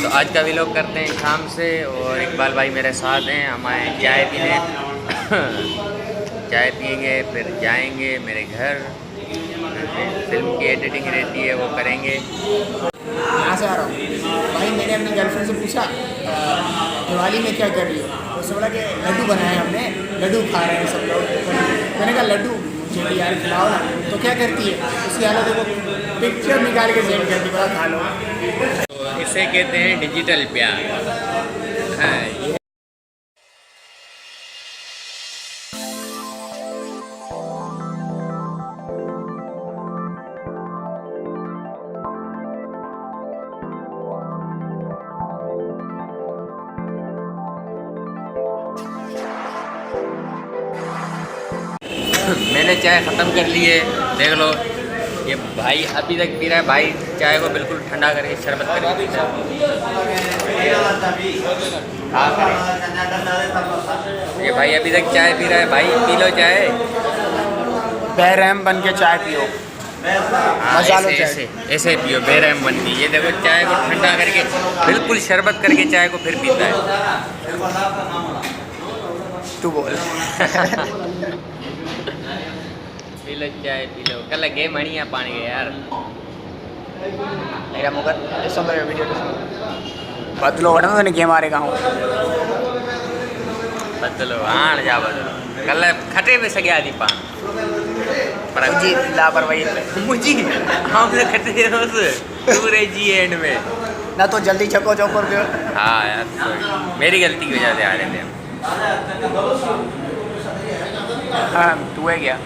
तो आज का व्लॉग करते हैं शाम से, और इकबाल भाई मेरे साथ हैं। हम आए चाय पीने चाय पियेंगे, फिर जाएंगे मेरे घर। फिल्म की एडिटिंग रहती है वो करेंगे। यहाँ से आ रहा हूँ भाई। मैंने अपनी गर्लफ्रेंड से पूछा दिवाली में क्या कर रही हो, तो उसने बोला कि लड्डू बनाए हमने, लड्डू खा रहे हैं सब लोग। मैंने कहा लड्डू मुझे भी यार खिलाओ ना। तो क्या करती है, उसकी हालत देखो, पिक्चर निकाल के सेंड करती, बोला खा लो। तो इसे कहते हैं डिजिटल प्यार। हाँ, मैंने चाय ख़त्म कर ली है, देख लो। ये भाई अभी तक पी रहा है। भाई चाय को बिल्कुल ठंडा करके शरबत करके पीता है। ये भाई अभी तक चाय पी रहा है। भाई पी लो चाय, बेरहम बन के चाय पियो। हाँ, ऐसे पियो बेरहम बन की। ये देखो चाय को ठंडा करके बिल्कुल शरबत करके चाय को फिर पीता है। तू बोल। पी लो चाय पी लो। कल गेम हणिया पानी गए यार। मेरा मुगर ऐसा मेरे वीडियो बदलो वरना तो गेम हारेगा हूँ। बदलो हाँ जा बदलो। कल खटे पे सगया थी पान पर जी लापरवाही मुझे हम लोग खटे रोज पूरे जी एंड में ना, तो जल्दी छको चौकोर पे। हाँ यार, मेरी गलती की वजह से आ रहे थे हम। हाँ तू है क्या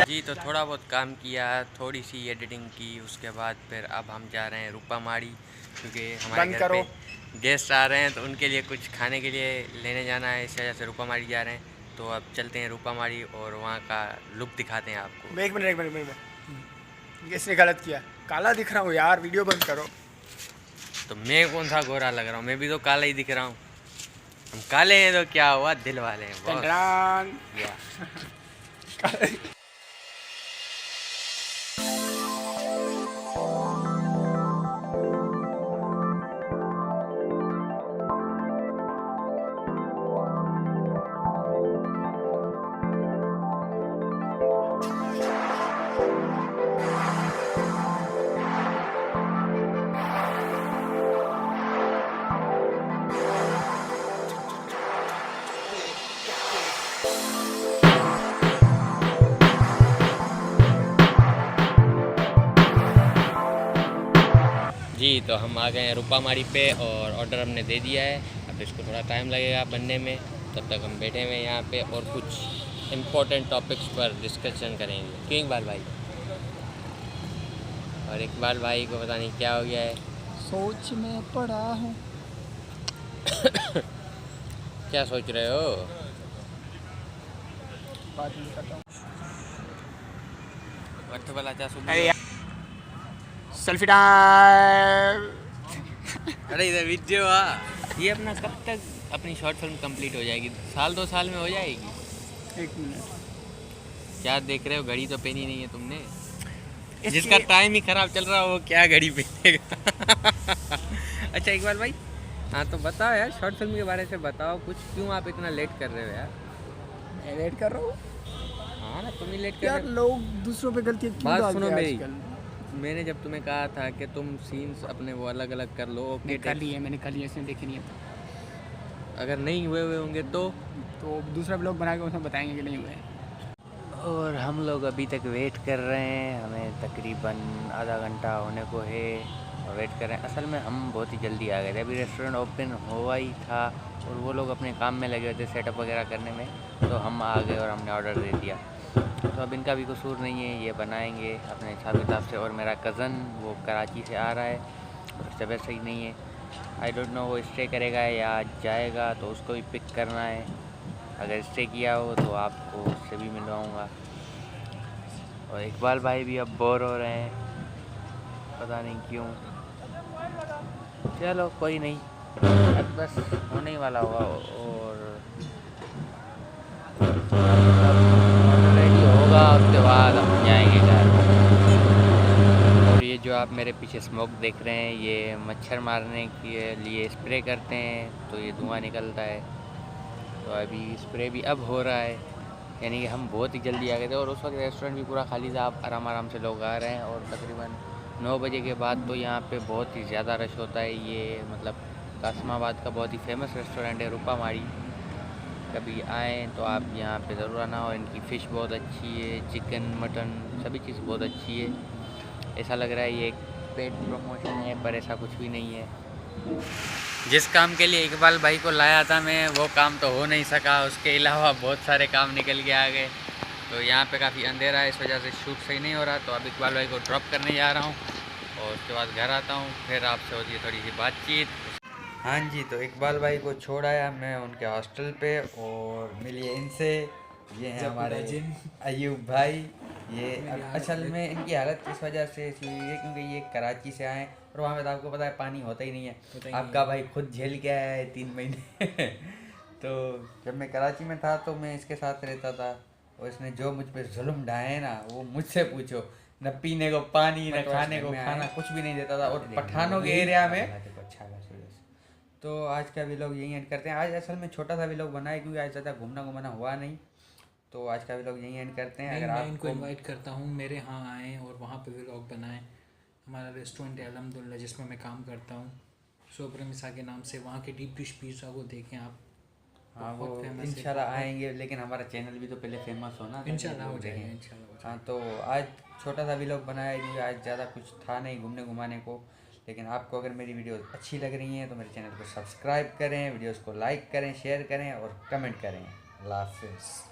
जी। तो थोड़ा बहुत काम किया, थोड़ी सी एडिटिंग की, उसके बाद फिर अब हम जा रहे हैं रूपामाड़ी, क्योंकि हमारे घर पे गेस्ट आ रहे हैं तो उनके लिए कुछ खाने के लिए लेने जाना है। इस वजह से रूपामाड़ी जा रहे हैं। तो अब चलते हैं रूपामाड़ी और वहाँ का लुक दिखाते हैं आपको। एक मिनट इसने गलत किया, काला दिख रहा हूँ यार, वीडियो बंद करो। तो मैं कौन सा गोरा लग रहा हूँ? मैं भी तो काला ही दिख रहा हूँ। हम काले हैं तो क्या हुआ, दिल वाले हैं बॉस। जी तो हम आ गए हैं रूपामाड़ी पे और ऑर्डर हमने दे दिया है। अब इसको थोड़ा टाइम लगेगा बनने में, तब तक हम बैठे हुए हैं यहाँ पे और कुछ इम्पोर्टेंट टॉपिक्स पर डिस्कशन करेंगे। क्यों इकबाल भाई? और इकबाल भाई को पता नहीं क्या हो गया है, सोच में पड़ा हूँ। क्या सोच रहे हो? Selfie time. अरे इधर वीडियो ये अपना कब तक अपनी शॉर्ट फिल्म कंप्लीट हो जाएगी? साल 2 साल में हो जाएगी? 1 मिनट क्या देख रहे हो? घड़ी तो पहनी नहीं है तुमने। जिसका टाइम ही खराब चल रहा हो वो क्या घड़ी पहनेगा? अच्छा इकबाल भाई, हाँ तो बताओ यार, शॉर्ट फिल्म के बारे से बताओ कुछ। क्यों आप इतना लेट कर रहे हो यार? मैं लेट कर रहा हूँ हाँ ना, तुम ही लेट कर यार। रहे हो। लोग दूसरों पे गलती क्यों बात डालते सुनो हैं मेरी। आजकल? मैंने जब तुम्हें कहा था कि तुम सीन्स अपने वो अलग अलग कर लो, ओके मैंने कर लिया, इसने देखी नहीं है। अगर नहीं हुए होंगे तो दूसरा ब्लॉग बना के उसमें बताएंगे कि नहीं हुए। और हम लोग अभी तक वेट कर रहे हैं। हमें तकरीबन आधा घंटा होने को है और वेट कर रहे हैं। असल में हम बहुत ही जल्दी आ गए थे, अभी रेस्टोरेंट ओपन हुआ ही था और वो लोग अपने काम में लगे हुए थे सेटअप वगैरह करने में, तो हम आ गए और हमने ऑर्डर दे दिया। तो अब इनका भी कसूर नहीं है, ये बनाएंगे अपने हिसाब किताब से। और मेरा कज़न वो कराची से आ रहा है और तबीयत सही नहीं है। आई डोंट नो वो स्टे करेगा या जाएगा, तो उसको भी पिक करना है। अगर स्टे किया हो तो आपको उससे भी मिलवाऊँगा। और इकबाल भाई भी अब बोर हो रहे हैं, पता नहीं क्यों। चलो कोई नहीं, अब बस होने ही वाला होगा। और रेडी होगा उसके बाद हम जाएंगे घर। ये जो आप मेरे पीछे स्मोक देख रहे हैं, ये मच्छर मारने के लिए स्प्रे करते हैं, तो ये धुआं निकलता है। तो अभी स्प्रे भी अब हो रहा है, यानी कि हम बहुत ही जल्दी आ गए थे और उस वक्त रेस्टोरेंट भी पूरा खाली था। आप आराम आराम से लोग आ रहे हैं और तकरीबन 9 बजे के बाद तो यहाँ पे बहुत ही ज़्यादा रश होता है। ये मतलब कासमाबाद का बहुत ही फेमस रेस्टोरेंट है रूपा माड़ी। कभी आएँ तो आप यहाँ पे ज़रूर आना। और इनकी फ़िश बहुत अच्छी है, चिकन मटन सभी चीज़ बहुत अच्छी है। ऐसा लग रहा है ये एक पेड प्रमोशन है, पर ऐसा कुछ भी नहीं है। जिस काम के लिए इकबाल भाई को लाया था मैं, वो काम तो हो नहीं सका। उसके अलावा बहुत सारे काम निकल के आ गए। तो यहाँ पे काफ़ी अंधेरा है, इस वजह से शूट सही नहीं हो रहा। तो अब इकबाल भाई को ड्रॉप करने जा रहा हूँ और उसके बाद घर आता हूँ, फिर आपसे होती है थोड़ी सी बातचीत। हाँ जी, तो इकबाल भाई को छोड़ आया मैं उनके हॉस्टल पे और मिलिए इनसे। ये हैं हमारे अयूब भाई। ये असल में इनकी हालत इस वजह से ऐसी हुई है क्योंकि ये कराची से आए और वहाँ पे तो आपको पता है पानी होता ही नहीं है। आपका भाई खुद झेल के आया है 3 महीने तो जब मैं कराची में था तो मैं इसके साथ रहता था और इसने जो मुझ पे जुल्म ढाए हैं ना, वो मुझसे पूछो। न पीने को पानी, न खाने को खाना, कुछ भी नहीं देता था। और पठानों के एरिया में तो आज का व्लॉग यहीं एंड करते हैं। आज असल में छोटा सा व्लॉग बना है क्योंकि आज ज़्यादा घूमना हुआ नहीं। तो आज का व्लॉग यहीं एंड करते हैं। अगर मैं इनको इनवाइट करता हूँ मेरे यहाँ आएँ और वहाँ पे व्लॉग बनाएं। हमारा रेस्टोरेंट है अल्हम्दुलिल्लाह, जिसमें मैं काम करता हूँ, सुब्रमिसा के नाम से। वहाँ के डीप डिश पिज़्ज़ा को देखें आप। हाँ, वो इंशाल्लाह आएंगे, लेकिन हमारा चैनल भी तो पहले फेमस होना। इंशाल्लाह हो जाएगा, इंशाल्लाह। हाँ, तो आज छोटा सा व्लॉग बनाया क्योंकि आज ज़्यादा कुछ था नहीं घूमने घुमाने को। लेकिन आपको अगर मेरी वीडियो अच्छी लग रही हैं तो मेरे चैनल को सब्सक्राइब करें, वीडियोस को लाइक करें, शेयर करें और कमेंट करें। अल्लाह हाफ़िज़।